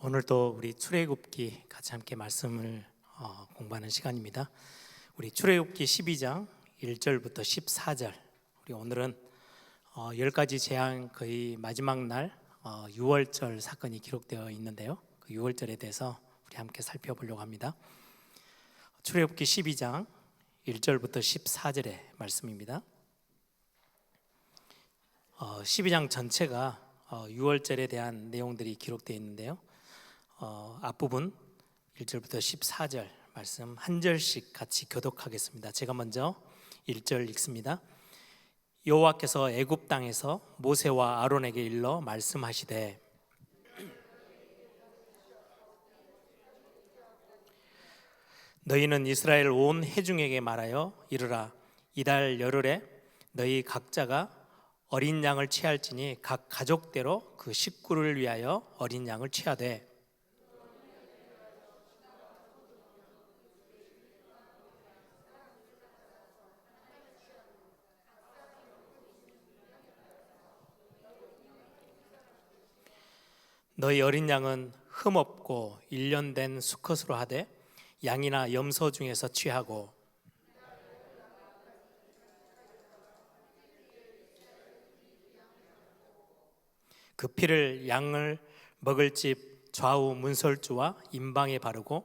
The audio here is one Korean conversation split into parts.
오늘도 우리 출애굽기 같이 함께 말씀을 공부하는 시간입니다. 우리 출애굽기 12장 1절부터 14절. 우리 오늘은 10가지 재앙 거의 마지막 날 6월절 사건이 기록되어 있는데요. 그 6월절에 대해서 우리 함께 살펴보려고 합니다. 출애굽기 12장 1절부터 14절의 말씀입니다. 12장 전체가 6월절에 대한 내용들이 기록되어 있는데요. 앞부분 1절부터 14절 말씀 한 절씩 같이 교독하겠습니다. 제가 먼저 1절 읽습니다. 여호와께서 애굽 땅에서 모세와 아론에게 일러 말씀하시되 너희는 이스라엘 온 회중에게 말하여 이르라. 이달 열흘에 너희 각자가 어린 양을 취할지니 각 가족대로 그 식구를 위하여 어린 양을 취하되 너희 어린 양은 흠없고 1년 된 수컷으로 하되 양이나 염소 중에서 취하고 그 피를 양을 먹을 집 좌우 문설주와 임방에 바르고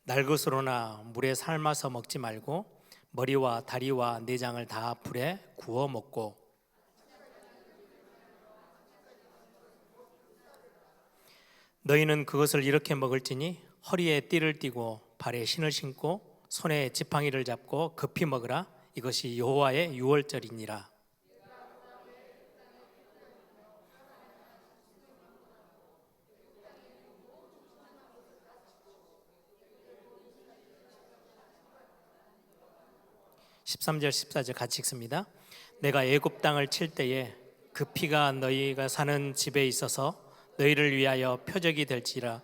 날것으로나 물에 삶아서 먹지 말고 머리와 다리와 내장을 다 불에 구워 먹고 너희는 그것을 이렇게 먹을지니 허리에 띠를 띠고 발에 신을 신고 손에 지팡이를 잡고 급히 먹으라. 이것이 여호와의 유월절이니라. (13절) (14절) 같이 읽습니다. 내가 애굽 땅을 칠 때에 그 피가 너희가 사는 집에 있어서 너희를 위하여 표적이 될지라.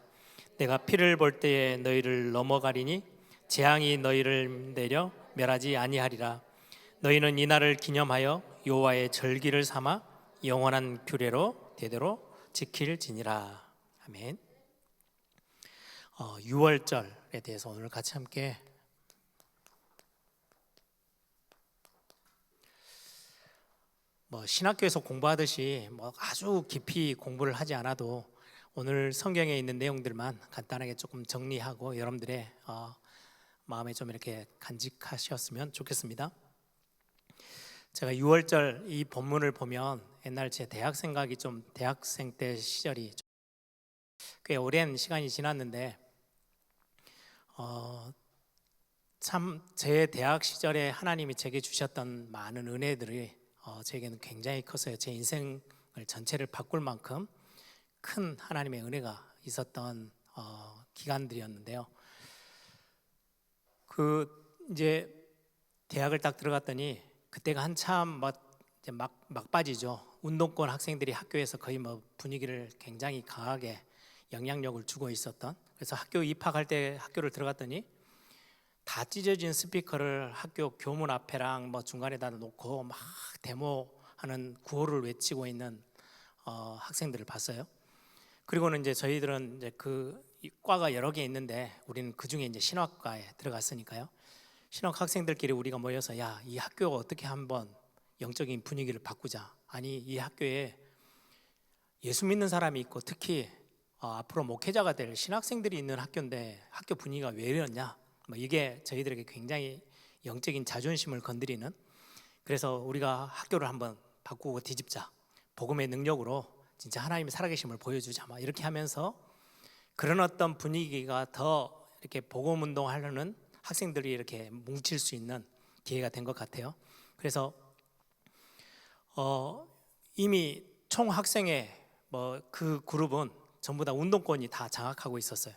내가 피를 볼 때에 너희를 넘어가리니 재앙이 너희를 내려 멸하지 아니하리라. 너희는 이날을 기념하여 여호와의 절기를 삼아 영원한 규례로 대대로 지킬지니라. 아멘. 6월절에 대해서 오늘 같이 함께 신학교에서 공부하듯이 아주 깊이 공부를 하지 않아도 오늘 성경에 있는 내용들만 간단하게 조금 정리하고 여러분들의 마음에 좀 이렇게 간직하셨으면 좋겠습니다. 제가 6월절 이 본문을 보면 옛날 제 대학생 때 시절이 꽤 오랜 시간이 지났는데 참 제 대학 시절에 하나님이 제게 주셨던 많은 은혜들이 제게는 굉장히 컸어요. 제 인생을 전체를 바꿀 만큼 큰 하나님의 은혜가 있었던 기간들이었는데요. 이제 대학을 딱 들어갔더니 그때가 한참 막바지죠. 운동권 학생들이 학교에서 거의 분위기를 굉장히 강하게 영향력을 주고 있었던. 그래서 학교 입학할 때 학교를 들어갔더니 다 찢어진 스피커를 학교 교문 앞에랑 중간에다 놓고 막 데모하는 구호를 외치고 있는 학생들을 봤어요. 그리고는 이제 저희들은 이제 그 과가 여러 개 있는데 우리는 그 중에 이제 신학과에 들어갔으니까요. 신학 학생들끼리 우리가 모여서 야, 이 학교가 어떻게 한번 영적인 분위기를 바꾸자. 아니 이 학교에 예수 믿는 사람이 있고 특히 앞으로 목회자가 될 신학생들이 있는 학교인데 학교 분위기가 왜 이러냐. 이게 저희들에게 굉장히 영적인 자존심을 건드리는. 그래서 우리가 학교를 한번 바꾸고 뒤집자. 복음의 능력으로 진짜 하나님의 살아계심을 보여주자. 이렇게 하면서 그런 어떤 분위기가 더 이렇게 복음 운동하려는 학생들이 이렇게 뭉칠 수 있는 기회가 된 것 같아요. 그래서 이미 총 학생의 그 그룹은 전부 다 운동권이 다 장악하고 있었어요.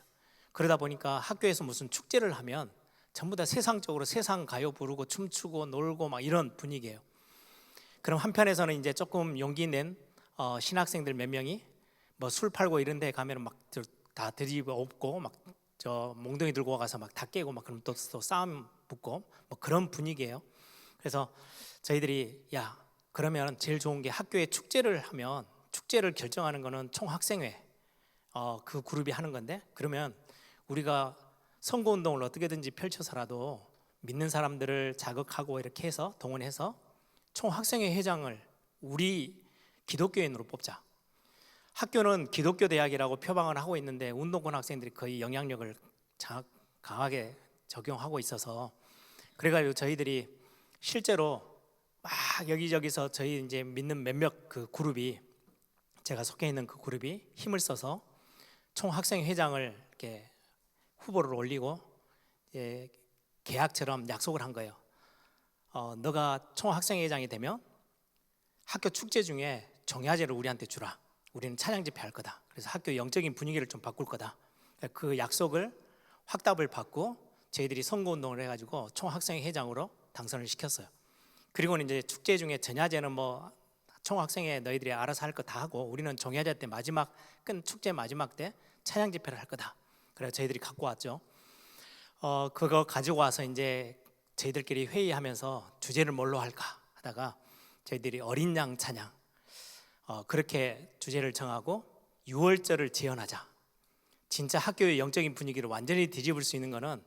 그러다 보니까 학교에서 무슨 축제를 하면 전부 다 세상적으로 세상 가요 부르고 춤추고 놀고 이런 분위기예요. 그럼 한편에서는 이제 조금 용기 낸 신학생들 몇 명이 술 팔고 이런 데 가면 다 들이고 없고 몽둥이 들고 와서 다 깨고 그럼 또 싸움 붙고 그런 분위기예요. 그래서 저희들이 야, 그러면 제일 좋은 게 학교에 축제를 하면 축제를 결정하는 거는 총학생회 그 그룹이 하는 건데, 그러면 우리가 선거운동을 어떻게든지 펼쳐서라도 믿는 사람들을 자극하고 이렇게 해서 동원해서 총학생회 회장을 우리 기독교인으로 뽑자. 학교는 기독교 대학이라고 표방을 하고 있는데 운동권 학생들이 거의 영향력을 강하게 적용하고 있어서, 그래가지고 저희들이 실제로 막 여기저기서 저희 이제 믿는 몇몇 그 그룹이, 제가 속해 있는 그 그룹이 힘을 써서 총학생 회장을 이렇게 후보를 올리고 계약처럼 약속을 한 거예요. 너가 총학생 회장이 되면 학교 축제 중에 정야제를 우리한테 주라. 우리는 찬양 집회 할 거다. 그래서 학교 영적인 분위기를 좀 바꿀 거다. 그 약속을 확답을 받고 저희들이 선거운동을 해가지고 총학생 회장으로 당선을 시켰어요. 그리고는 이제 축제 중에 전야제는 뭐 총학생회 너희들이 알아서 할 거 다 하고, 우리는 정야제 때 마지막 축제 마지막 때 찬양 집회를 할 거다. 그래서 저희들이 갖고 왔죠. 그거 가지고 와서 이제 저희들끼리 회의하면서 주제를 뭘로 할까 하다가 저희들이 어린 양 찬양, 그렇게 주제를 정하고 6월절을 재현하자. 진짜 학교의 영적인 분위기를 완전히 뒤집을 수 있는 거는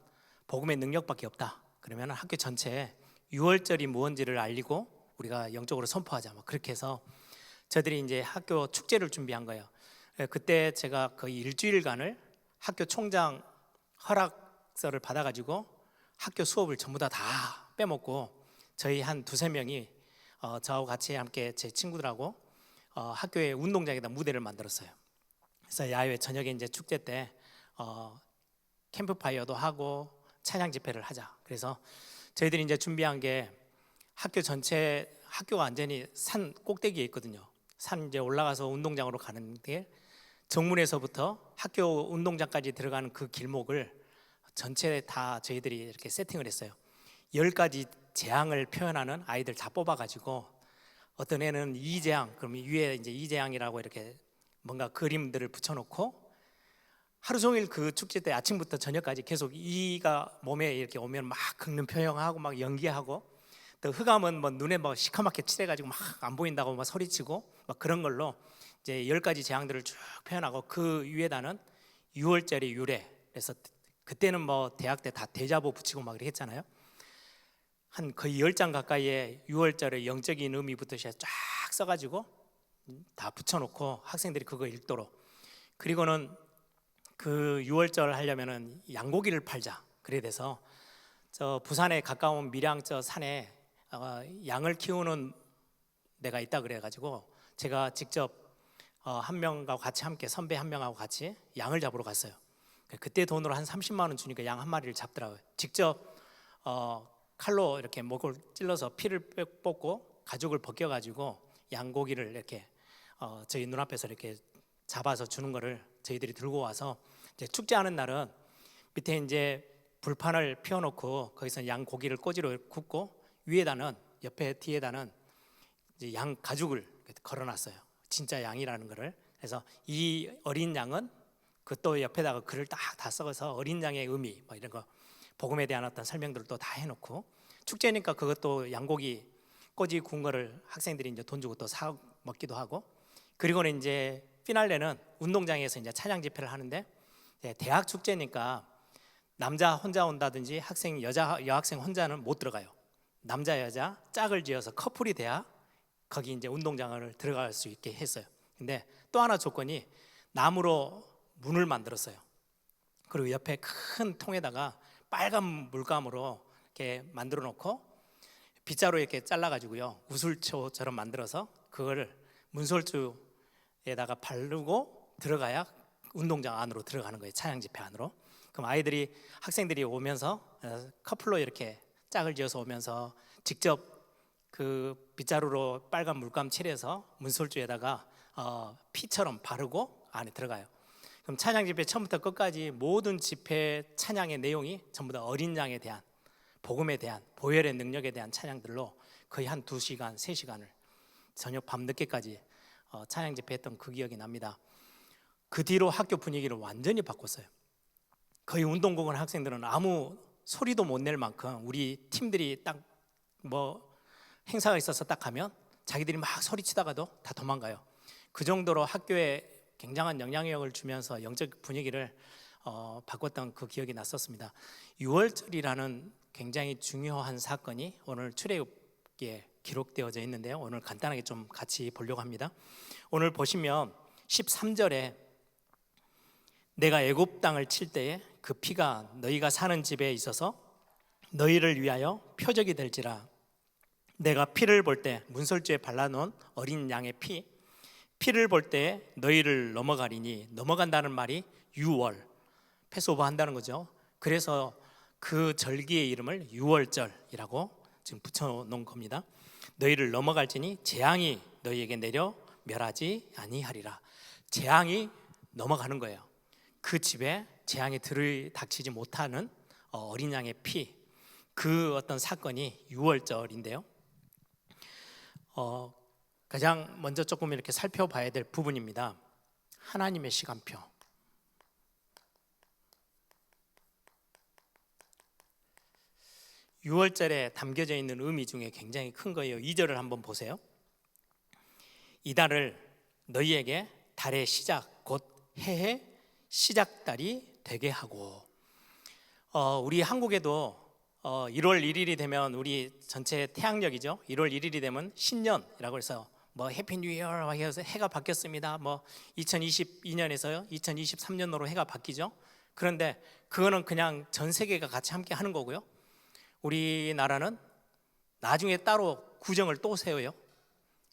복음의 능력밖에 없다. 그러면 학교 전체에 6월절이 무언지를 알리고 우리가 영적으로 선포하자. 그렇게 해서 저들이 이제 학교 축제를 준비한 거예요. 그때 제가 거의 일주일간을 학교 총장 허락서를 받아가지고 학교 수업을 전부 다 빼먹고 저희 한 두세 명이 저하고 같이 함께 제 친구들하고 학교의 운동장에다 무대를 만들었어요. 그래서 야외 저녁에 이제 축제 때 캠프파이어도 하고 찬양 집회를 하자. 그래서 저희들이 이제 준비한 게 학교 전체, 학교가 완전히 산 꼭대기에 있거든요. 산 이제 올라가서 운동장으로 가는 게 정문에서부터 학교 운동장까지 들어가는 그 길목을 전체 다 저희들이 이렇게 세팅을 했어요. 10가지 재앙을 표현하는 아이들 다 뽑아가지고, 어떤 애는 이재앙, 그럼 위에 이제 이재앙이라고 이렇게 뭔가 그림들을 붙여놓고 하루 종일 그 축제 때 아침부터 저녁까지 계속 이가 몸에 이렇게 오면 막 긁는 표현하고 막 연기하고, 또 흑암은 뭐 눈에 뭐 시커멓게 칠해가지고 막 안 보인다고 막 소리치고 막 그런 걸로 이제 10가지 재앙들을 쭉 표현하고, 그 위에다는 6월절의 유래. 그래서 그때는 뭐 대학 때 다 대자보 붙이고 막 이렇게 했잖아요. 한 거의 10장 가까이의 6월절의 영적인 의미부터 쫙 써가지고 다 붙여놓고 학생들이 그거 읽도록. 그리고는 그 6월절 하려면은 양고기를 팔자. 그래 돼서 저 부산에 가까운 밀양 저 산에 양을 키우는 데가 있다 그래가지고 제가 직접 한 명과 같이 함께, 선배 한 명하고 같이 양을 잡으러 갔어요. 그때 돈으로 한 30만 원 주니까 양 한 마리를 잡더라고요. 직접 칼로 이렇게 목을 찔러서 피를 뽑고 가죽을 벗겨가지고 양고기를 이렇게 저희 눈앞에서 이렇게 잡아서 주는 거를 저희들이 들고 와서, 이제 축제하는 날은 밑에 이제 불판을 피워놓고 거기서 양 고기를 꼬지로 굽고 위에다는, 옆에 뒤에다는 이제 양 가죽을 걸어놨어요. 진짜 양이라는 거를. 그래서 이 어린 양은 그 또 옆에다가 글을 딱 다 써서 어린 양의 의미 뭐 이런 거, 복음에 대한 어떤 설명들을 또 다 해놓고, 축제니까 그것도 양고기 꼬지 구운 거를 학생들이 이제 돈 주고 또 사 먹기도 하고, 그리고는 이제 피날레는 운동장에서 이제 찬양 집회를 하는데, 대학 축제니까 남자 혼자 온다든지 여학생 혼자는 못 들어가요. 남자 여자 짝을 지어서 커플이 돼야 거기 이제 운동장을 들어갈 수 있게 했어요. 근데 또 하나 조건이 나무로 문을 만들었어요. 그리고 옆에 큰 통에다가 빨간 물감으로 이렇게 만들어 놓고 빗자루 이렇게 잘라가지고요, 우술초처럼 만들어서 그거를 문설주에다가 바르고 들어가야 운동장 안으로 들어가는 거예요. 찬양 집회 안으로. 그럼 학생들이 오면서 커플로 이렇게 짝을 지어서 오면서 직접 그 빗자루로 빨간 물감 칠해서 문설주에다가 피처럼 바르고 안에 들어가요. 그럼 찬양 집회 처음부터 끝까지 모든 집회 찬양의 내용이 전부 다 어린 양에 대한, 복음에 대한, 보혈의 능력에 대한 찬양들로 거의 한 2시간, 3시간을 저녁 밤늦게까지 찬양 집회했던 그 기억이 납니다. 그 뒤로 학교 분위기를 완전히 바꿨어요. 거의 운동공원 학생들은 아무 소리도 못 낼 만큼, 우리 팀들이 딱 뭐 행사가 있어서 딱 하면 자기들이 막 소리치다가도 다 도망가요. 그 정도로 학교에 굉장한 영향력을 주면서 영적 분위기를 바꿨던 그 기억이 났었습니다. 유월절이라는 굉장히 중요한 사건이 오늘 출애굽기에 기록되어져 있는데요. 오늘 간단하게 좀 같이 보려고 합니다. 오늘 보시면 13절에 내가 애굽 땅을 칠 때에 그 피가 너희가 사는 집에 있어서 너희를 위하여 표적이 될지라. 내가 피를 볼 때 문설주에 발라놓은 어린 양의 피를 볼 때 너희를 넘어가리니, 넘어간다는 말이 유월, 패스오버 한다는 거죠. 그래서 그 절기의 이름을 유월절이라고 지금 붙여놓은 겁니다. 너희를 넘어갈지니 재앙이 너희에게 내려 멸하지 아니하리라. 재앙이 넘어가는 거예요. 그 집에 재앙이 들이닥치지 못하는 어린 양의 피, 그 어떤 사건이 유월절인데요. 가장 먼저 조금 이렇게 살펴봐야 될 부분입니다. 하나님의 시간표. 유월절에 담겨져 있는 의미 중에 굉장히 큰 거예요. 2절을 한번 보세요. 이달을 너희에게 달의 시작 곧 해의 시작달이 되게 하고, 우리 한국에도 1월 1일이 되면 우리 전체 태양력이죠. 1월 1일이 되면 신년이라고 해서 뭐 해피 뉴 이어 해서 해가 바뀌었습니다. 뭐 2022년에서요 2023년으로 해가 바뀌죠. 그런데 그거는 그냥 전 세계가 같이 함께 하는 거고요. 우리나라는 나중에 따로 구정을 또 세워요.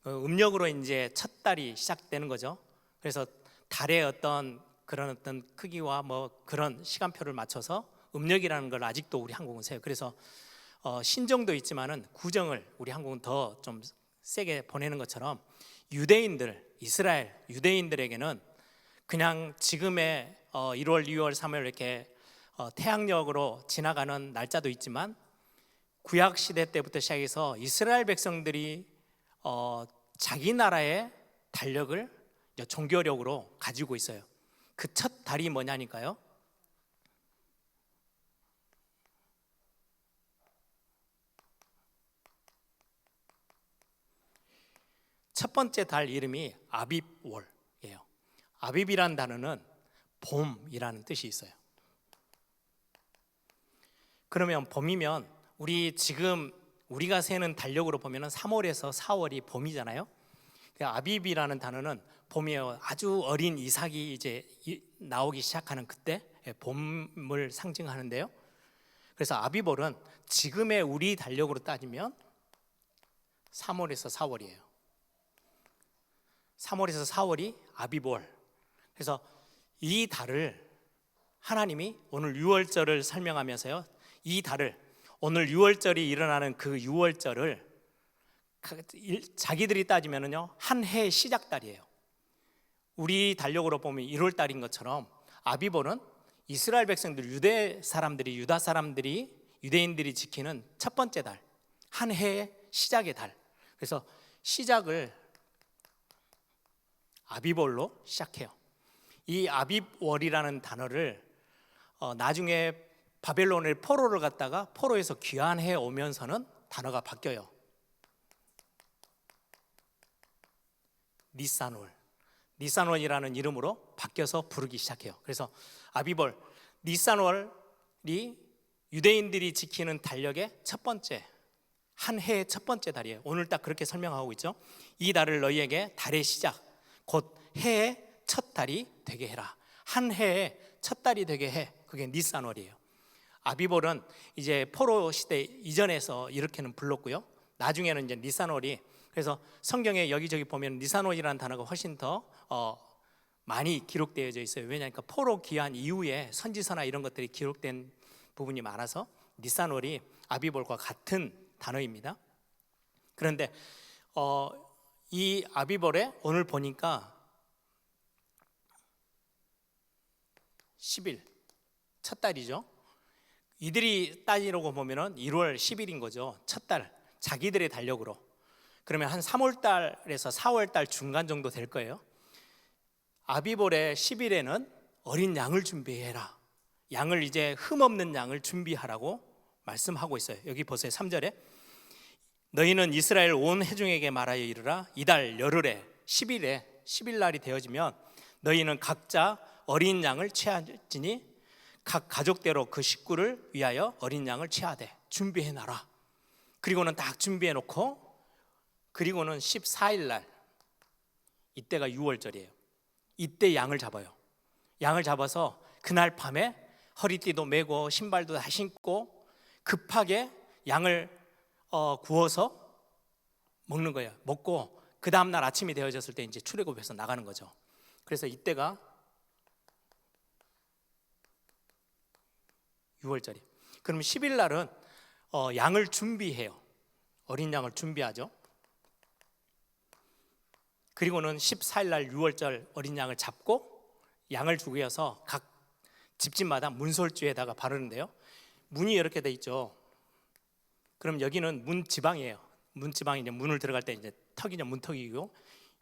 음력으로 이제 첫 달이 시작되는 거죠. 그래서 달의 어떤 그런 어떤 크기와 뭐 그런 시간표를 맞춰서 음력이라는 걸 아직도 우리 한국은 세요. 그래서 신정도 있지만은 구정을 우리 한국은 더 좀 세게 보내는 것처럼 유대인들, 이스라엘 유대인들에게는 그냥 지금의 1월, 2월, 3월 이렇게 태양력으로 지나가는 날짜도 있지만 구약 시대 때부터 시작해서 이스라엘 백성들이 자기 나라의 달력을 종교력으로 가지고 있어요. 그 첫 달이 뭐냐니까요. 첫 번째 달 이름이 아빕월이에요. 아빕이라는 단어는 봄이라는 뜻이 있어요. 그러면 봄이면 우리 지금 우리가 세는 달력으로 보면 3월에서 4월이 봄이잖아요. 아빕이라는 단어는 봄이에요. 아주 어린 이삭이 이제 나오기 시작하는 그때 봄을 상징하는데요. 그래서 아비볼은 지금의 우리 달력으로 따지면 3월에서 4월이에요. 3월에서 4월이 아비볼. 그래서 이 달을 하나님이 오늘 유월절을 설명하면서요, 이 달을 오늘 유월절이 일어나는 그 유월절을 자기들이 따지면은요 한 해의 시작달이에요. 우리 달력으로 보면 1월 달인 것처럼 아비볼은 이스라엘 백성들, 유다 사람들이 유대인들이 지키는 첫 번째 달, 한 해의 시작의 달. 그래서 시작을 아비볼로 시작해요. 이 아빕월이라는 단어를 나중에 바벨론의 포로를 갔다가 포로에서 귀환해 오면서는 단어가 바뀌어요. 니산월이라는 이름으로 바뀌어서 부르기 시작해요. 그래서 아비볼, 니산월이 유대인들이 지키는 달력의 첫 번째, 한 해의 첫 번째 달이에요. 오늘 딱 그렇게 설명하고 있죠. 이 달을 너희에게 달의 시작 곧 해의 첫 달이 되게 해라. 한 해의 첫 달이 되게 해. 그게 니산월이에요. 아비볼은 이제 포로 시대 이전에서 이렇게는 불렀고요. 나중에는 이제 니산월이, 그래서 성경에 여기저기 보면 니산월이라는 단어가 훨씬 더 많이 기록되어져 있어요. 왜냐하니까 포로 귀환 이후에 선지서나 이런 것들이 기록된 부분이 많아서 니산월이 아비볼과 같은 단어입니다. 그런데 이 아비볼에 오늘 보니까 10일 첫 달이죠. 이들이 따지려고 보면은 1월 10일인 거죠. 첫 달, 자기들의 달력으로. 그러면 한 3월 달에서 4월 달 중간 정도 될 거예요. 아비볼의 10일에는 어린 양을 준비해라. 양을 이제 흠없는 양을 준비하라고 말씀하고 있어요. 여기 보세요. 3절에 너희는 이스라엘 온 회중에게 말하여 이르라. 이달 열흘에 10일 날이 되어지면 너희는 각자 어린 양을 취하지니 각 가족대로 그 식구를 위하여 어린 양을 취하되 준비해 놔라. 그리고는 딱 준비해 놓고, 그리고는 14일 날, 이때가 6월절이에요. 이때 양을 잡아요. 양을 잡아서 그날 밤에 허리띠도 메고 신발도 다 신고 급하게 양을 구워서 먹는 거예요. 먹고 그 다음날 아침이 되어졌을 때 이제 출애굽해서 나가는 거죠. 그래서 이때가 6월절이에요. 그럼 10일 날은 양을 준비해요. 어린 양을 준비하죠. 그리고는 14일 날 6월절 어린 양을 잡고 양을 죽여서 각 집집마다 문설주에다가 바르는데요. 문이 이렇게 돼 있죠. 그럼 여기는 문지방이에요. 문지방이 이제 문을 들어갈 때 이제 턱이냐 문턱이고,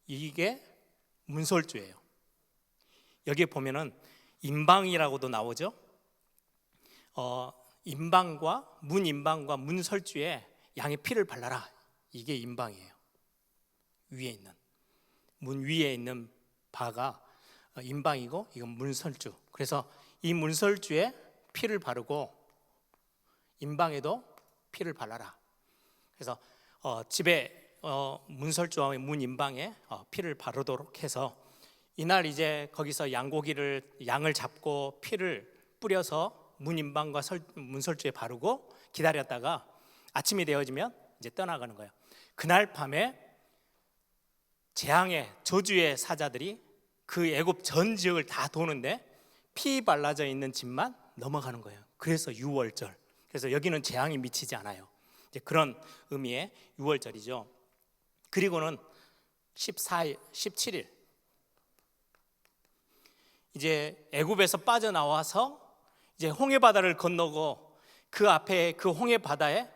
이게 문설주예요. 여기에 보면은 임방이라고도 나오죠. 임방과 문설주에 양의 피를 발라라. 이게 임방이에요. 위에 있는 문 위에 있는 바가 임방이고, 이건 문설주. 그래서 이 문설주에 피를 바르고 임방에도 피를 발라라. 그래서 집에 문설주와 문임방에 피를 바르도록 해서 이날 이제 거기서 양을 잡고 피를 뿌려서 문임방과 문설주에 바르고 기다렸다가 아침이 되어지면 이제 떠나가는 거예요. 그날 밤에 재앙의 저주의 사자들이 그 애굽 전 지역을 다 도는데 피 발라져 있는 집만 넘어가는 거예요. 그래서 6월절. 그래서 여기는 재앙이 미치지 않아요. 이제 그런 의미의 6월절이죠. 그리고는 17일 이제 애굽에서 빠져나와서 이제 홍해 바다를 건너고, 그 앞에 그 홍해 바다에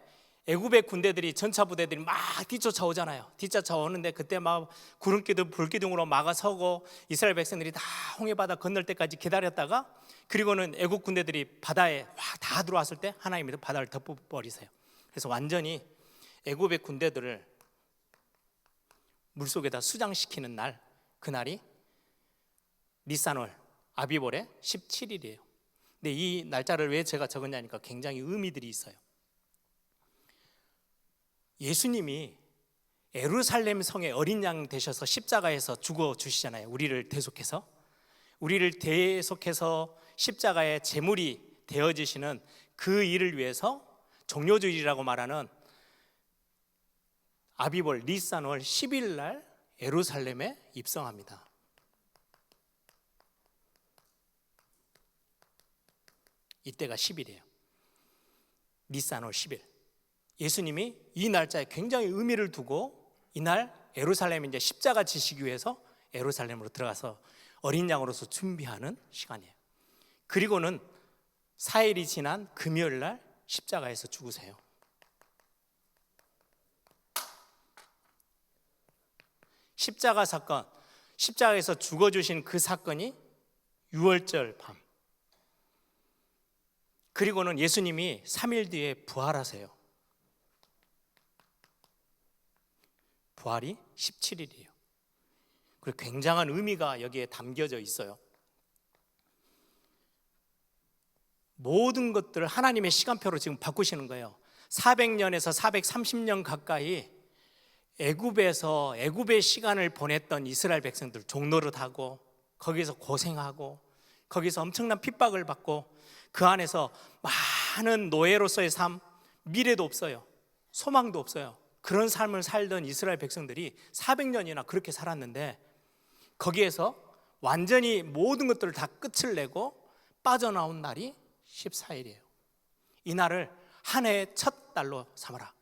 애굽의 군대들이, 전차 부대들이 막 뒤쫓아오잖아요. 뒤쫓아오는데 그때 막 구름기둥 불기둥으로 막아서고 이스라엘 백성들이 다 홍해 바다 건널 때까지 기다렸다가, 그리고는 애굽 군대들이 바다에 다 들어왔을 때 하나님이 바다를 덮어버리세요. 그래서 완전히 애굽의 군대들을 물속에다 수장시키는 날, 그날이 니산월 아비볼의 17일이에요. 근데 이 날짜를 왜 제가 적었냐니까 굉장히 의미들이 있어요. 예수님이 예루살렘 성에 어린 양 되셔서 십자가에서 죽어 주시잖아요. 우리를 대속해서 십자가의 제물이 되어지시는 그 일을 위해서 종료주일이라고 말하는 아비볼 니산월 10일 날 예루살렘에 입성합니다. 이때가 10일이에요. 니산월 10일. 예수님이 이 날짜에 굉장히 의미를 두고 이날 예루살렘에 이제 십자가 지시기 위해서 예루살렘으로 들어가서 어린 양으로서 준비하는 시간이에요. 그리고는 4일이 지난 금요일 날 십자가에서 죽으세요. 십자가 사건, 십자가에서 죽어주신 그 사건이 6월절 밤. 그리고는 예수님이 3일 뒤에 부활하세요. 부활이 17일이에요. 그리고 굉장한 의미가 여기에 담겨져 있어요. 모든 것들을 하나님의 시간표로 지금 바꾸시는 거예요. 400년에서 430년 가까이 애굽에서 애굽의 시간을 보냈던 이스라엘 백성들, 종노릇하고 거기서 고생하고 거기서 엄청난 핍박을 받고 그 안에서 많은 노예로서의 삶, 미래도 없어요. 소망도 없어요. 그런 삶을 살던 이스라엘 백성들이 400년이나 그렇게 살았는데 거기에서 완전히 모든 것들을 다 끝을 내고 빠져나온 날이 14일이에요. 이 날을 한 해의 첫 달로 삼아라.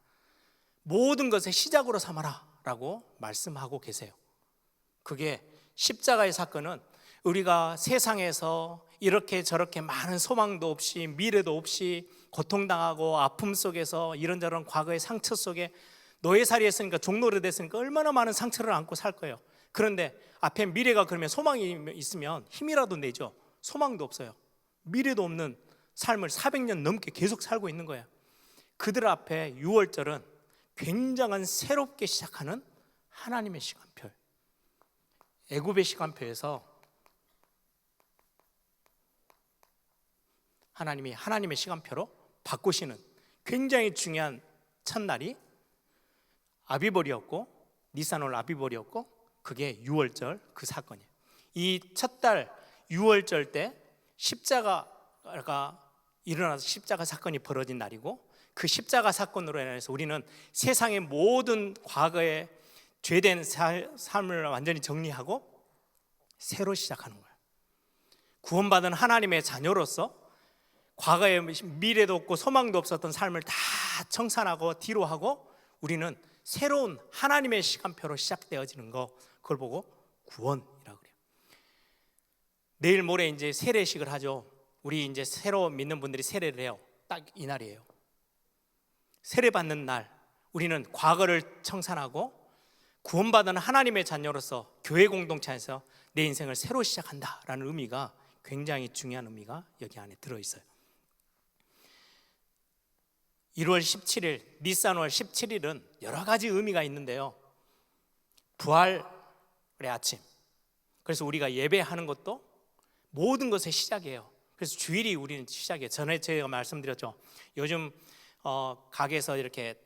모든 것의 시작으로 삼아라 라고 말씀하고 계세요. 그게 십자가의 사건은 우리가 세상에서 이렇게 저렇게 많은 소망도 없이 미래도 없이 고통당하고 아픔 속에서 이런저런 과거의 상처 속에 노예살이 했으니까 종노릇 했으니까 얼마나 많은 상처를 안고 살 거예요. 그런데 앞에 미래가 그러면 소망이 있으면 힘이라도 내죠. 소망도 없어요. 미래도 없는 삶을 400년 넘게 계속 살고 있는 거예요. 그들 앞에 6월절은 굉장한 새롭게 시작하는 하나님의 시간표. 애굽의 시간표에서 하나님이 하나님의 시간표로 바꾸시는 굉장히 중요한 첫날이 아비벌이었고, 니산월 아비벌이었고, 그게 유월절 그 사건이에요. 이 첫 달 유월절 때 십자가가 일어나서 십자가 사건이 벌어진 날이고, 그 십자가 사건으로 인해서 우리는 세상의 모든 과거의 죄된 삶을 완전히 정리하고 새로 시작하는 거예요. 구원받은 하나님의 자녀로서 과거에 미래도 없고 소망도 없었던 삶을 다 청산하고 뒤로 하고 우리는 새로운 하나님의 시간표로 시작되어지는 거, 그걸 보고 구원이라고 그래요. 내일 모레 이제 세례식을 하죠. 우리 이제 새로 믿는 분들이 세례를 해요. 딱 이날이에요. 세례 받는 날, 우리는 과거를 청산하고 구원받은 하나님의 자녀로서 교회 공동체에서 내 인생을 새로 시작한다라는 의미가, 굉장히 중요한 의미가 여기 안에 들어있어요. 1월 17일, 니산월 17일은 여러 가지 의미가 있는데요. 부활의 아침. 그래서 우리가 예배하는 것도 모든 것의 시작이에요. 그래서 주일이 우리는 시작이에요. 전에 제가 말씀드렸죠. 요즘 가게에서 이렇게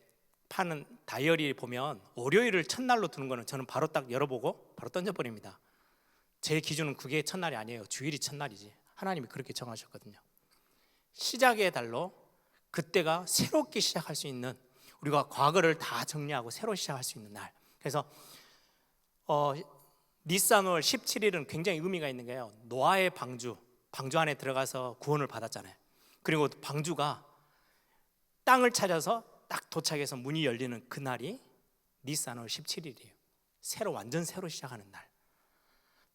파는 다이어리 보면 월요일을 첫날로 두는 거는 저는 바로 딱 열어보고 바로 던져버립니다. 제 기준은 그게 첫날이 아니에요. 주일이 첫날이지. 하나님이 그렇게 정하셨거든요. 시작의 달로 그때가 새롭게 시작할 수 있는, 우리가 과거를 다 정리하고 새로 시작할 수 있는 날. 그래서 니산월 17일은 굉장히 의미가 있는 게요. 노아의 방주 안에 들어가서 구원을 받았잖아요. 그리고 방주가 땅을 찾아서 딱 도착해서 문이 열리는 그날이 니산월 17일이에요. 완전 새로 시작하는 날.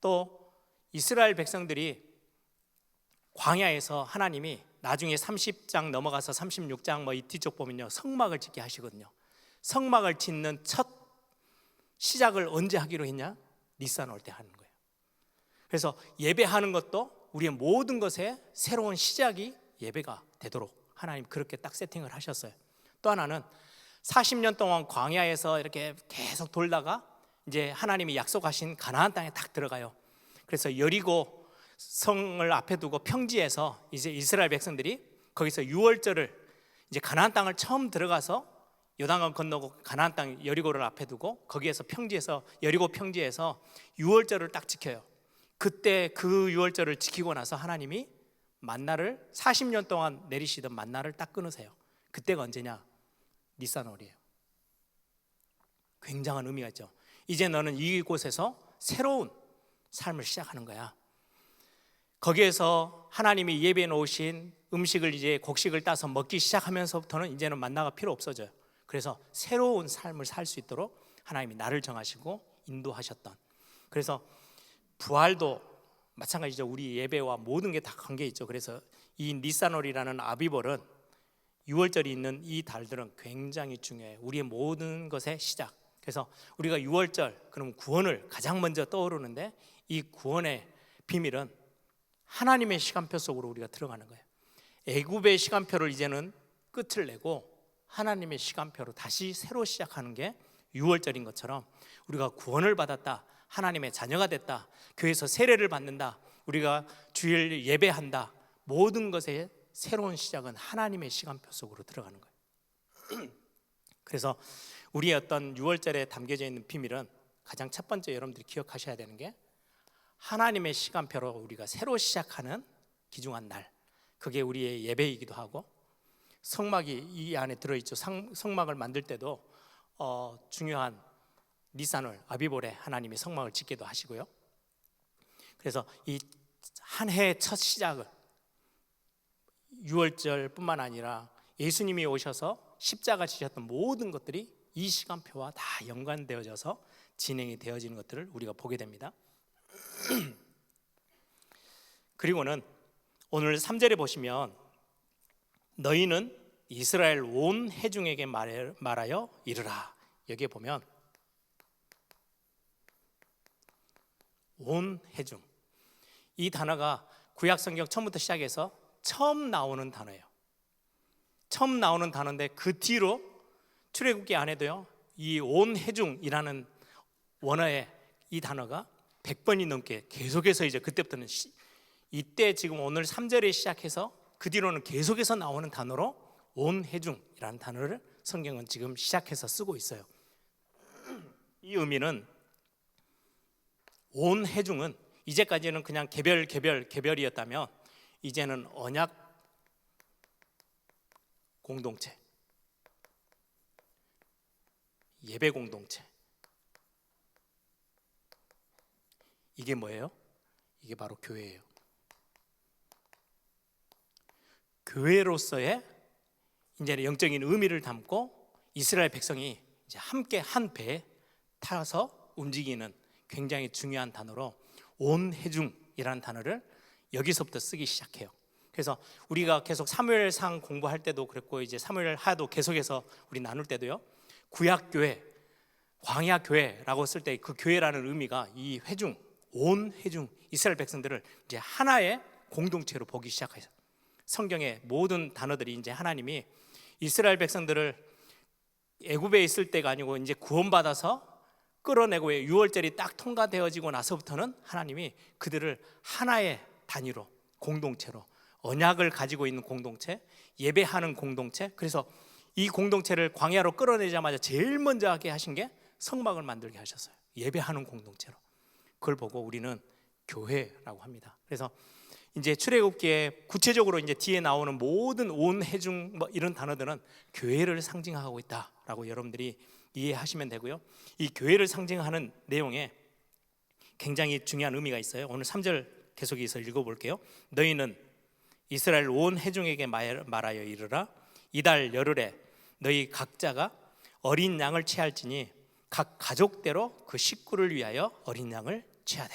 또 이스라엘 백성들이 광야에서 하나님이 나중에 30장 넘어가서 36장 이 뒤쪽 보면요, 성막을 짓게 하시거든요. 성막을 짓는 첫 시작을 언제 하기로 했냐? 니산월 때 하는 거예요. 그래서 예배하는 것도 우리의 모든 것의 새로운 시작이 예배가 되도록 하나님 그렇게 딱 세팅을 하셨어요. 또 하나는 40년 동안 광야에서 이렇게 계속 돌다가 이제 하나님이 약속하신 가나안 땅에 딱 들어가요. 그래서 여리고 성을 앞에 두고 평지에서 이제 이스라엘 백성들이 거기서 유월절을, 이제 가나안 땅을 처음 들어가서 요단강 건너고 가나안 땅 여리고를 앞에 두고 거기에서 평지에서, 여리고 평지에서 유월절을 딱 지켜요. 그때 그 유월절을 지키고 나서 하나님이 만나를 40년 동안 내리시던 만나를 딱 끊으세요. 그때가 언제냐? 니산월이에요. 굉장한 의미가 있죠. 이제 너는 이곳에서 새로운 삶을 시작하는 거야. 거기에서 하나님이 예배해 놓으신 음식을, 이제 곡식을 따서 먹기 시작하면서부터는 이제는 만나가 필요 없어져요. 그래서 새로운 삶을 살 수 있도록 하나님이 나를 정하시고 인도하셨던, 그래서 부활도 마찬가지죠. 우리 예배와 모든 게 다 관계 있죠. 그래서 이 니산월이라는 아비벌은 6월절이 있는 이 달들은 굉장히 중요해요. 우리의 모든 것의 시작. 그래서 우리가 6월절, 그러면 구원을 가장 먼저 떠오르는데, 이 구원의 비밀은 하나님의 시간표 속으로 우리가 들어가는 거예요. 애굽의 시간표를 이제는 끝을 내고 하나님의 시간표로 다시 새로 시작하는 게 6월절인 것처럼, 우리가 구원을 받았다, 하나님의 자녀가 됐다, 교회에서 세례를 받는다, 우리가 주일 예배한다, 모든 것의 새로운 시작은 하나님의 시간표 속으로 들어가는 거예요. 그래서 우리의 어떤 6월절에 담겨져 있는 비밀은, 가장 첫 번째 여러분들이 기억하셔야 되는 게, 하나님의 시간표로 우리가 새로 시작하는 귀중한 날, 그게 우리의 예배이기도 하고, 성막이 이 안에 들어있죠. 성막을 만들 때도 중요한 니산월 아비볼에 하나님이 성막을 짓기도 하시고요. 그래서 이 한 해의 첫 시작을 6월절뿐만 아니라 예수님이 오셔서 십자가 지셨던 모든 것들이 이 시간표와 다 연관되어져서 진행이 되어지는 것들을 우리가 보게 됩니다. 그리고는 오늘 3절에 보시면, 너희는 이스라엘 온 회중에게 말하여 이르라. 여기에 보면 온 회중, 이 단어가 구약 성경 처음부터 시작해서 처음 나오는 단어예요. 처음 나오는 단어인데 그 뒤로 출애굽기 안에도요, 이 온 회중이라는 원어의 이 단어가 100번이 넘게 계속해서 이제 그때부터는 이때 지금 오늘 3절에 시작해서 그 뒤로는 계속해서 나오는 단어로 온 회중이라는 단어를 성경은 지금 시작해서 쓰고 있어요. 이 의미는 온 회중은 이제까지는 그냥 개별이었다면 이제는 언약 공동체, 예배 공동체, 이게 뭐예요? 이게 바로 교회예요. 교회로서의 이제는 영적인 의미를 담고 이스라엘 백성이 이제 함께 한 배에 타서 움직이는 굉장히 중요한 단어로 온 회중이라는 단어를 여기서부터 쓰기 시작해요. 그래서 우리가 계속 사무엘상 공부할 때도 그랬고 이제 사무엘 하도 계속해서 우리 나눌 때도요, 구약 교회, 광야 교회라고 쓸 때 그 교회라는 의미가 이 회중, 온 회중 이스라엘 백성들을 이제 하나의 공동체로 보기 시작해요. 성경의 모든 단어들이 이제 하나님이 이스라엘 백성들을 애굽에 있을 때가 아니고 이제 구원받아서 끌어내고 유월절이 딱 통과되어지고 나서부터는 하나님이 그들을 하나의 단위로, 공동체로, 언약을 가지고 있는 공동체, 예배하는 공동체. 그래서 이 공동체를 광야로 끌어내자마자 제일 먼저 하게 하신 게 성막을 만들게 하셨어요. 예배하는 공동체로. 그걸 보고 우리는 교회라고 합니다. 그래서 이제 출애굽기에 구체적으로 이제 뒤에 나오는 모든 온 회중 뭐 이런 단어들은 교회를 상징하고 있다라고 여러분들이 이해하시면 되고요. 이 교회를 상징하는 내용에 굉장히 중요한 의미가 있어요. 오늘 3절 계속해서 읽어볼게요. 너희는 이스라엘 온 회중에게 말하여 이르라. 이달 열흘에 너희 각자가 어린 양을 취할지니 각 가족대로 그 식구를 위하여 어린 양을 취하되.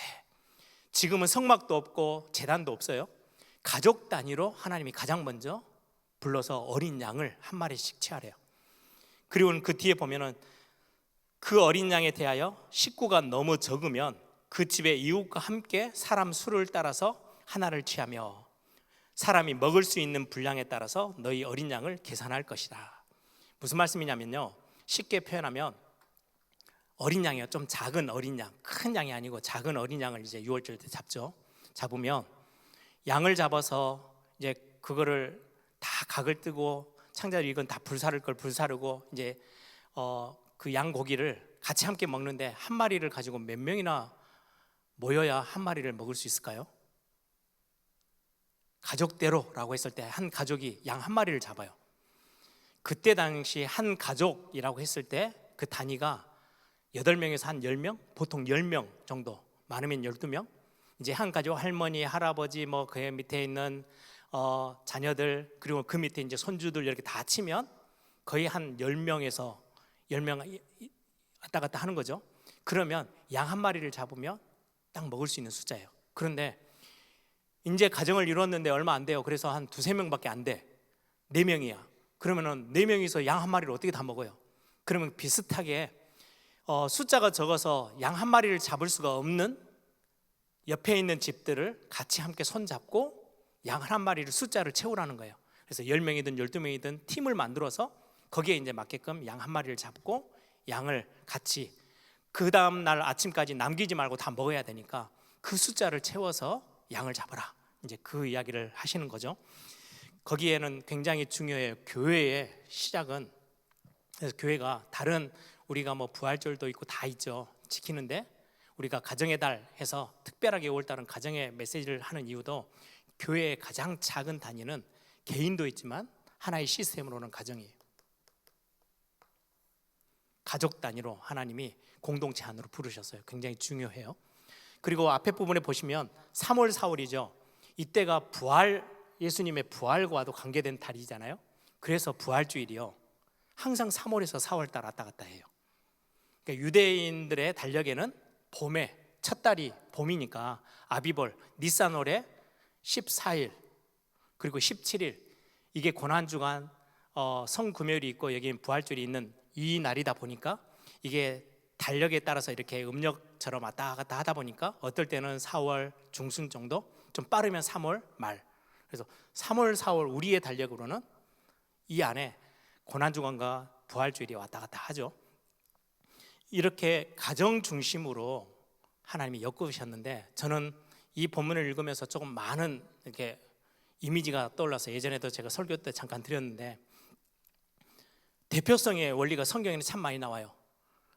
지금은 성막도 없고 제단도 없어요. 가족 단위로 하나님이 가장 먼저 불러서 어린 양을 한 마리씩 취하래요. 그리고 그 뒤에 보면은 그 어린 양에 대하여 식구가 너무 적으면 그 집의 이웃과 함께 사람 수를 따라서 하나를 취하며 사람이 먹을 수 있는 분량에 따라서 너희 어린 양을 계산할 것이다. 무슨 말씀이냐면요, 쉽게 표현하면 어린 양이요, 좀 작은 어린 양, 큰 양이 아니고 작은 어린 양을 이제 유월절 때 잡죠. 잡으면 양을 잡아서 이제 그거를 다 각을 뜨고 창자를 이건 다 불사를 걸 불사르고 이제 그 양 고기를 같이 함께 먹는데 한 마리를 가지고 몇 명이나 모여야 한 마리를 먹을 수 있을까요? 가족대로라고 했을 때 한 가족이 양 한 마리를 잡아요. 그때 당시 한 가족이라고 했을 때 그 단위가 8명에서 한 10명, 보통 10명 정도, 많으면 12명. 이제 한 가족 할머니, 할아버지, 뭐 그 밑에 있는 자녀들, 그리고 그 밑에 이제 손주들 이렇게 다 치면 거의 한 10명에서 10명 왔다 갔다 하는 거죠. 그러면 양 한 마리를 잡으면 딱 먹을 수 있는 숫자예요. 그런데 이제 가정을 이뤘는데 얼마 안 돼요. 그래서 한 2-3명밖에 안 돼. 4명이야. 그러면은 4명이서 양 한 마리를 어떻게 다 먹어요? 그러면 비슷하게 숫자가 적어서 양 한 마리를 잡을 수가 없는 옆에 있는 집들을 같이 함께 손잡고 양 한 마리를 숫자를 채우라는 거예요. 그래서 10명이든 12명이든 팀을 만들어서 거기에 이제 맞게끔 양 한 마리를 잡고 양을 같이 그 다음 날 아침까지 남기지 말고 다 먹어야 되니까 그 숫자를 채워서 양을 잡아라. 이제 그 이야기를 하시는 거죠. 거기에는 굉장히 중요해요. 교회의 시작은, 그래서 교회가 다른 우리가 뭐 부활절도 있고 다 있죠. 지키는데 우리가 가정의 달 해서 특별하게 5월달은 가정의 메시지를 하는 이유도 교회의 가장 작은 단위는 개인도 있지만 하나의 시스템으로는 가정이에요. 가족 단위로 하나님이 공동체 안으로 부르셨어요. 굉장히 중요해요. 그리고 앞에 부분에 보시면 3월 4월이죠. 이때가 부활, 예수님의 부활과도 관계된 달이잖아요. 그래서 부활주일이요, 항상 3월에서 4월달 왔다 갔다 해요. 그러니까 유대인들의 달력에는 봄에 첫 달이 봄이니까 아비벌, 니산월에 14일 그리고 17일 이게 고난주간 성금요일이 있고 여기는 부활절이 있는 이 날이다 보니까 이게 달력에 따라서 이렇게 음력처럼 왔다 갔다 하다 보니까 어떨 때는 4월 중순 정도, 좀 빠르면 3월 말. 그래서 3월 4월 우리의 달력으로는 이 안에 고난주간과 부활주일이 왔다 갔다 하죠. 이렇게 가정 중심으로 하나님이 엮으셨는데, 저는 이 본문을 읽으면서 조금 많은 이렇게 이미지가 떠올라서 예전에도 제가 설교 때 잠깐 드렸는데, 대표성의 원리가 성경에는 참 많이 나와요.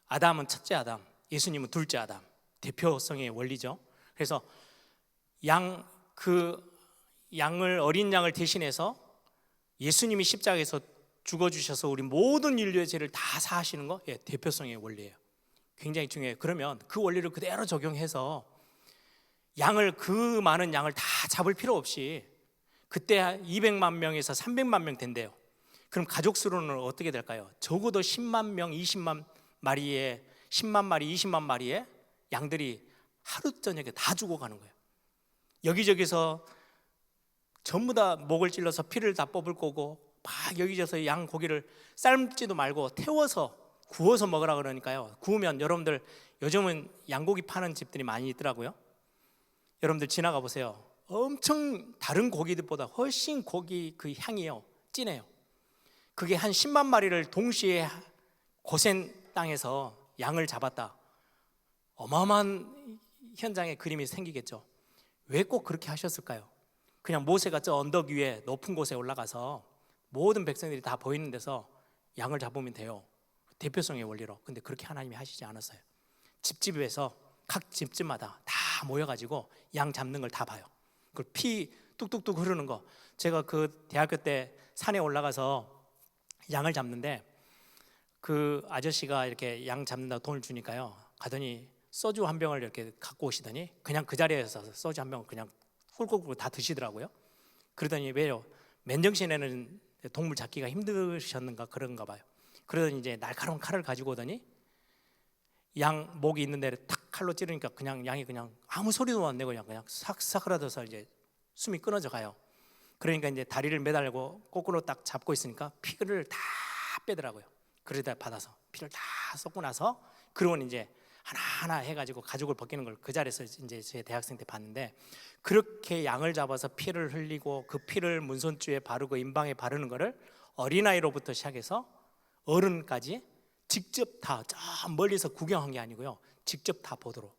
아담은 첫째 아담, 예수님은 둘째 아담, 대표성의 원리죠. 그래서 어린 양을 대신해서 예수님이 십자가에서 죽어주셔서 우리 모든 인류의 죄를 다 사하시는 거, 대표성의 원리예요. 굉장히 중요해요. 그러면 그 원리를 그대로 적용해서 그 많은 양을 다 잡을 필요 없이, 그때 200만 명에서 300만 명 된대요. 그럼 가족 수로는 어떻게 될까요? 적어도 10만 명, 20만 마리에 10만 마리, 20만 마리의 양들이 하루 저녁에 다 죽어가는 거예요. 여기저기서 전부 다 목을 찔러서 피를 다 뽑을 거고, 막 여기저기서 양 고기를 삶지도 말고 태워서 구워서 먹으라 그러니까요. 구우면, 여러분들 요즘은 양고기 파는 집들이 많이 있더라고요. 여러분들 지나가 보세요. 엄청 다른 고기들보다 훨씬 고기 그 향이요 진해요. 그게 한 10만 마리를 동시에 고센 땅에서 양을 잡았다. 어마어마한 현장의 그림이 생기겠죠. 왜 꼭 그렇게 하셨을까요? 그냥 모세가 저 언덕 위에 높은 곳에 올라가서 모든 백성들이 다 보이는 데서 양을 잡으면 돼요. 대표성의 원리로. 근데 그렇게 하나님이 하시지 않았어요. 집집에서 각 집집마다 다 모여가지고 양 잡는 걸 다 봐요. 그 피 뚝뚝뚝 흐르는 거. 제가 그 대학교 때 산에 올라가서 양을 잡는데, 그 아저씨가 이렇게 양 잡는다 돈을 주니까요, 가더니 소주 한 병을 이렇게 갖고 오시더니 그냥 그 자리에서 소주 한 병을 그냥 꿀꿀꿀 다 드시더라고요. 그러더니 왜요? 맨정신에는 동물 잡기가 힘드셨는가 그런가 봐요. 그러더니 이제 날카로운 칼을 가지고 오더니 양 목이 있는 데를 탁 칼로 찌르니까 그냥 양이 그냥 아무 소리도 안 내고 그냥 싹싹 흐르면서 이제 숨이 끊어져 가요. 그러니까 이제 다리를 매달고 거꾸로 딱 잡고 있으니까 피를 다 빼더라고요. 그러다 받아서 피를 다 쏟고 나서, 그러면 이제 하나하나 해가지고 가죽을 벗기는 걸 그 자리에서 이제 제 대학생 때 봤는데, 그렇게 양을 잡아서 피를 흘리고 그 피를 문손주에 바르고 임방에 바르는 거를 어린아이로부터 시작해서 어른까지 직접 다 저 멀리서 구경한 게 아니고요, 직접 다 보도록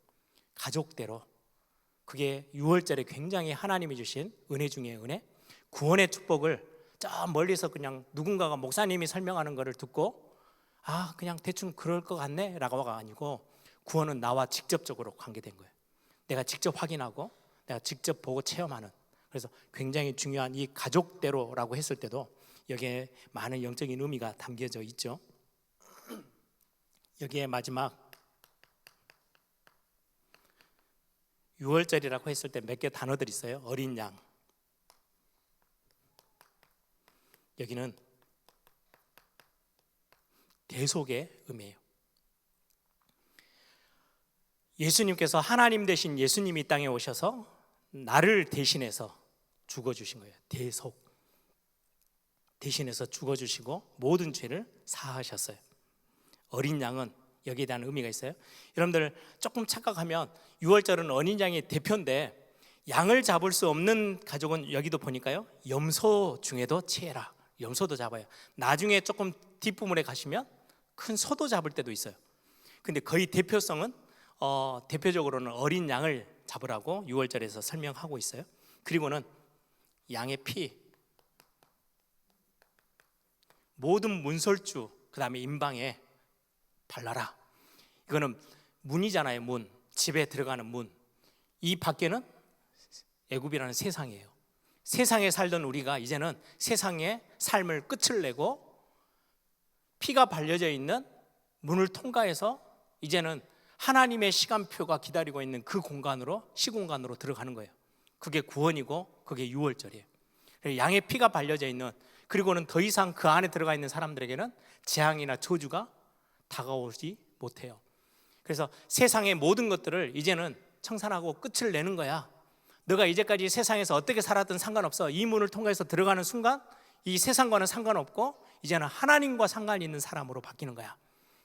가족대로. 그게 유월절에 굉장히 하나님이 주신 은혜 중에 은혜, 구원의 축복을 저 멀리서 그냥 누군가가 목사님이 설명하는 거를 듣고 그냥 대충 그럴 것 같네 라고가 아니고, 구원은 나와 직접적으로 관계된 거예요. 내가 직접 확인하고 내가 직접 보고 체험하는. 그래서 굉장히 중요한 이 가족대로라고 했을 때도 여기에 많은 영적인 의미가 담겨져 있죠. 여기에 마지막 유월절이라고 했을 때 몇 개 단어들이 있어요. 어린 양, 여기는 대속의 의미예요. 예수님께서 하나님 되신 예수님이 이 땅에 오셔서 나를 대신해서 죽어주신 거예요. 대속, 대신해서 죽어주시고 모든 죄를 사하셨어요. 어린 양은 여기에 대한 의미가 있어요. 여러분들 조금 착각하면 유월절은 어린 양이 대표인데, 양을 잡을 수 없는 가족은 여기도 보니까요, 염소 중에도 치해라. 염소도 잡아요. 나중에 조금 뒷부분에 가시면 큰 소도 잡을 때도 있어요. 근데 거의 대표성은 대표적으로는 어린 양을 잡으라고 유월절에서 설명하고 있어요. 그리고는 양의 피, 모든 문설주, 그 다음에 임방에 발라라. 이거는 문이잖아요. 문, 집에 들어가는 문. 이 밖에는 애굽이라는 세상이에요. 세상에 살던 우리가 이제는 세상의 삶을 끝을 내고 피가 발려져 있는 문을 통과해서 이제는 하나님의 시간표가 기다리고 있는 그 공간으로, 시공간으로 들어가는 거예요. 그게 구원이고 그게 유월절이에요. 양의 피가 발려져 있는, 그리고는 더 이상 그 안에 들어가 있는 사람들에게는 재앙이나 저주가 다가오지 못해요. 그래서 세상의 모든 것들을 이제는 청산하고 끝을 내는 거야. 너가 이제까지 세상에서 어떻게 살았든 상관없어. 이 문을 통해서 들어가는 순간 이 세상과는 상관없고 이제는 하나님과 상관이 있는 사람으로 바뀌는 거야.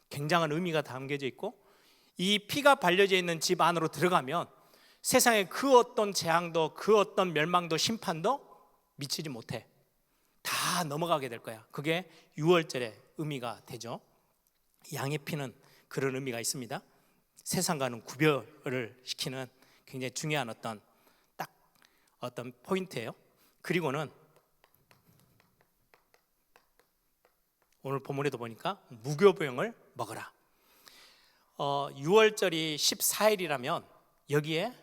굉장한 의미가 담겨져 있고, 이 피가 발려져 있는 집 안으로 들어가면 세상의 그 어떤 재앙도, 그 어떤 멸망도, 심판도 미치지 못해. 다 넘어가게 될 거야. 그게 유월절의 의미가 되죠. 양의 피는 그런 의미가 있습니다. 세상과는 구별을 시키는 굉장히 중요한 어떤 포인트예요. 그리고는 오늘 본문에도 보니까 무교병을 먹어라. 6월절이 14일이라면 여기에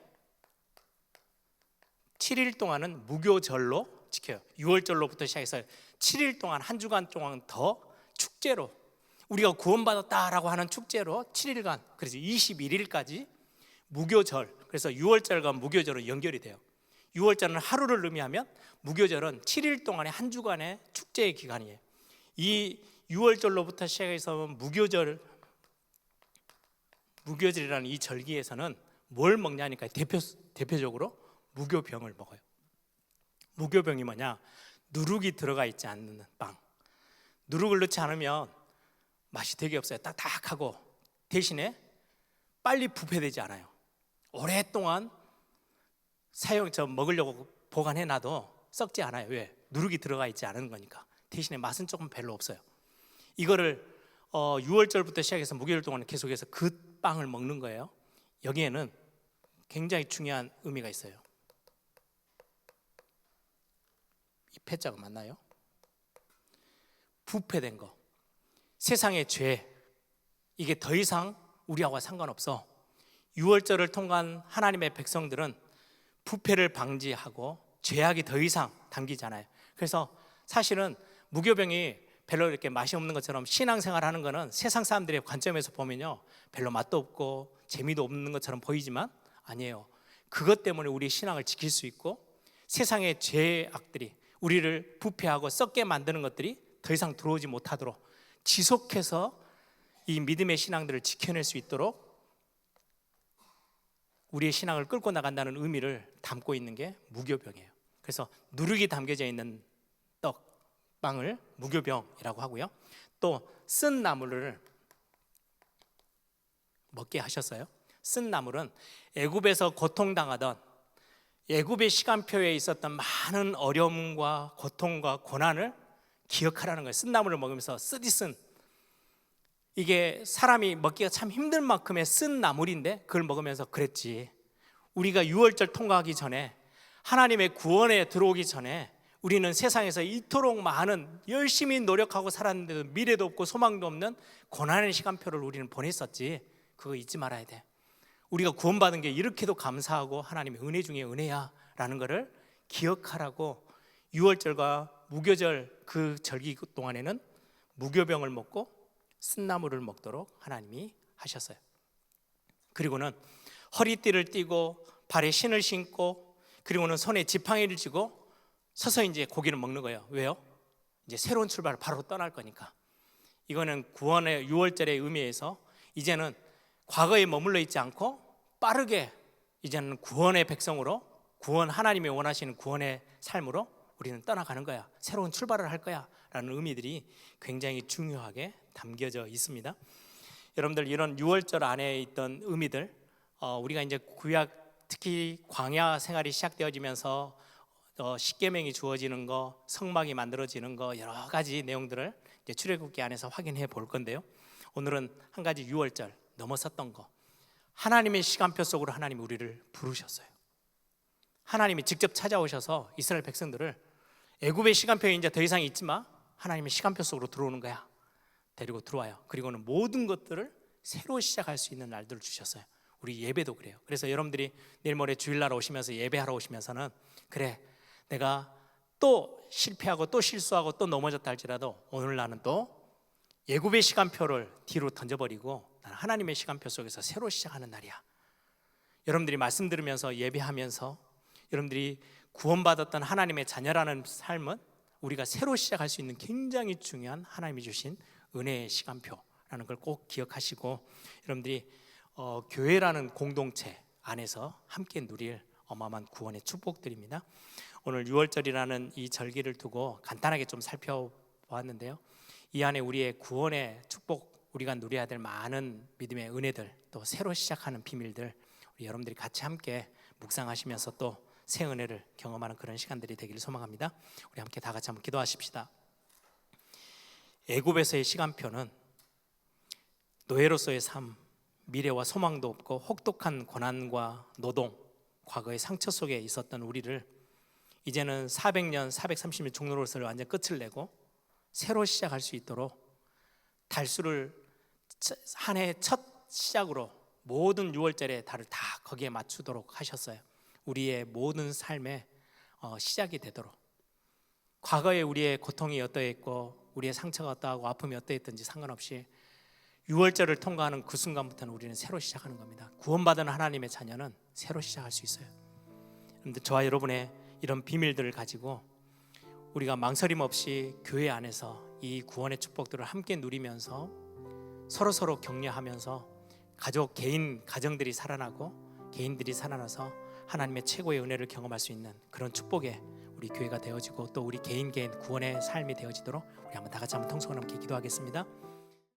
7일 동안은 무교절로 지켜요. 6월절로부터 시작해서 7일 동안, 한 주간 동안 더 축제로, 우리가 구원받았다라고 하는 축제로 7일간, 그래서 21일까지 무교절, 그래서 6월절과 무교절은 연결이 돼요. 6월절은 하루를 의미하면 무교절은 7일 동안의 한 주간의 축제의 기간이에요. 이 6월절로부터 시작해서 무교절이라는 이 절기에서는 뭘 먹냐니까 대표적으로 무교병을 먹어요. 무교병이 뭐냐? 누룩이 들어가 있지 않는 빵. 누룩을 넣지 않으면 맛이 되게 없어요. 딱딱하고, 대신에 빨리 부패되지 않아요. 오랫동안 먹으려고 보관해놔도 썩지 않아요. 왜? 누룩이 들어가 있지 않은 거니까. 대신에 맛은 조금 별로 없어요. 이거를 6월절부터 시작해서 무교절 동안 계속해서 그 빵을 먹는 거예요. 여기에는 굉장히 중요한 의미가 있어요. 이 패자가 맞나요? 부패된 거, 세상의 죄, 이게 더 이상 우리하고 상관없어. 6월절을 통한 하나님의 백성들은 부패를 방지하고 죄악이 더 이상 담기잖아요. 그래서 사실은 무교병이 별로 이렇게 맛이 없는 것처럼 신앙생활하는 거는 세상 사람들의 관점에서 보면요, 별로 맛도 없고 재미도 없는 것처럼 보이지만 아니에요. 그것 때문에 우리 신앙을 지킬 수 있고, 세상의 죄악들이 우리를 부패하고 썩게 만드는 것들이 더 이상 들어오지 못하도록 지속해서 이 믿음의 신앙들을 지켜낼 수 있도록 우리의 신앙을 끌고 나간다는 의미를 담고 있는 게 무교병이에요. 그래서 누룩이 담겨져 있는 빵을 무교병이라고 하고요. 또 쓴 나물을 먹게 하셨어요. 쓴 나물은 애굽에서 고통당하던, 애굽의 시간표에 있었던 많은 어려움과 고통과 고난을 기억하라는 거예요. 쓴 나물을 먹으면서 쓰디쓴, 이게 사람이 먹기가 참 힘든 만큼의 쓴 나물인데 그걸 먹으면서 그랬지. 우리가 6월절 통과하기 전에, 하나님의 구원에 들어오기 전에 우리는 세상에서 이토록 많은, 열심히 노력하고 살았는데도 미래도 없고 소망도 없는 고난의 시간표를 우리는 보냈었지. 그거 잊지 말아야 돼. 우리가 구원받은 게 이렇게도 감사하고 하나님의 은혜 중에 은혜야 라는 것을 기억하라고 6월절과 무교절 그 절기 동안에는 무교병을 먹고 쓴나물을 먹도록 하나님이 하셨어요. 그리고는 허리띠를 띠고 발에 신을 신고, 그리고는 손에 지팡이를 쥐고 서서 이제 고기를 먹는 거예요. 왜요? 이제 새로운 출발을 바로 떠날 거니까. 이거는 구원의 6월절의 의미에서 이제는 과거에 머물러 있지 않고 빠르게 이제는 구원의 백성으로, 하나님이 원하시는 구원의 삶으로 우리는 떠나가는 거야. 새로운 출발을 할 거야 라는 의미들이 굉장히 중요하게 담겨져 있습니다. 여러분들, 이런 6월절 안에 있던 의미들, 우리가 이제 구약, 특히 광야 생활이 시작되어지면서 십계명이 주어지는 거, 성막이 만들어지는 거, 여러 가지 내용들을 이제 출애굽기 안에서 확인해 볼 건데요. 오늘은 한 가지 6월절 넘어섰던 거, 하나님의 시간표 속으로 하나님이 우리를 부르셨어요. 하나님이 직접 찾아오셔서 이스라엘 백성들을 애굽의 시간표에 이제 더 이상 있지 마, 하나님의 시간표 속으로 들어오는 거야. 데리고 들어와요. 그리고는 모든 것들을 새로 시작할 수 있는 날들을 주셨어요. 우리 예배도 그래요. 그래서 여러분들이 내일 모레 주일날 오시면서 예배하러 오시면서는, 그래, 내가 또 실패하고 또 실수하고 또 넘어졌다 할지라도 오늘 나는 또 애굽의 시간표를 뒤로 던져버리고 나는 하나님의 시간표 속에서 새로 시작하는 날이야. 여러분들이 말씀 들으면서 예배하면서 여러분들이 구원받았던 하나님의 자녀라는 삶은 우리가 새로 시작할 수 있는 굉장히 중요한 하나님이 주신 은혜의 시간표라는 걸 꼭 기억하시고, 여러분들이 교회라는 공동체 안에서 함께 누릴 어마어마한 구원의 축복들입니다. 오늘 6월절이라는 이 절기를 두고 간단하게 좀 살펴보았는데요. 이 안에 우리의 구원의 축복, 우리가 누려야 될 많은 믿음의 은혜들, 또 새로 시작하는 비밀들, 우리 여러분들이 같이 함께 묵상하시면서 또 새 은혜를 경험하는 그런 시간들이 되기를 소망합니다. 우리 함께 다 같이 한번 기도하십시다. 애굽에서의 시간표는 노예로서의 삶, 미래와 소망도 없고 혹독한 고난과 노동, 과거의 상처 속에 있었던 우리를 이제는 400년, 430년 종로로서를 완전 끝을 내고 새로 시작할 수 있도록 달수를 한 해 첫 시작으로 모든 6월절의 달을 다 거기에 맞추도록 하셨어요. 우리의 모든 삶의 시작이 되도록. 과거에 우리의 고통이 어떠했고 우리의 상처가 어떠하고 아픔이 어떠했든지 상관없이 6월절을 통과하는 그 순간부터는 우리는 새로 시작하는 겁니다. 구원받은 하나님의 자녀는 새로 시작할 수 있어요. 그런데 저와 여러분의 이런 비밀들을 가지고 우리가 망설임 없이 교회 안에서 이 구원의 축복들을 함께 누리면서 서로 격려하면서 가족, 개인, 가정들이 살아나고 개인들이 살아나서 하나님의 최고의 은혜를 경험할 수 있는 그런 축복의 우리 교회가 되어지고 또 우리 개인 구원의 삶이 되어지도록 우리 한번 다 같이 한번 통성을 함께 기도하겠습니다.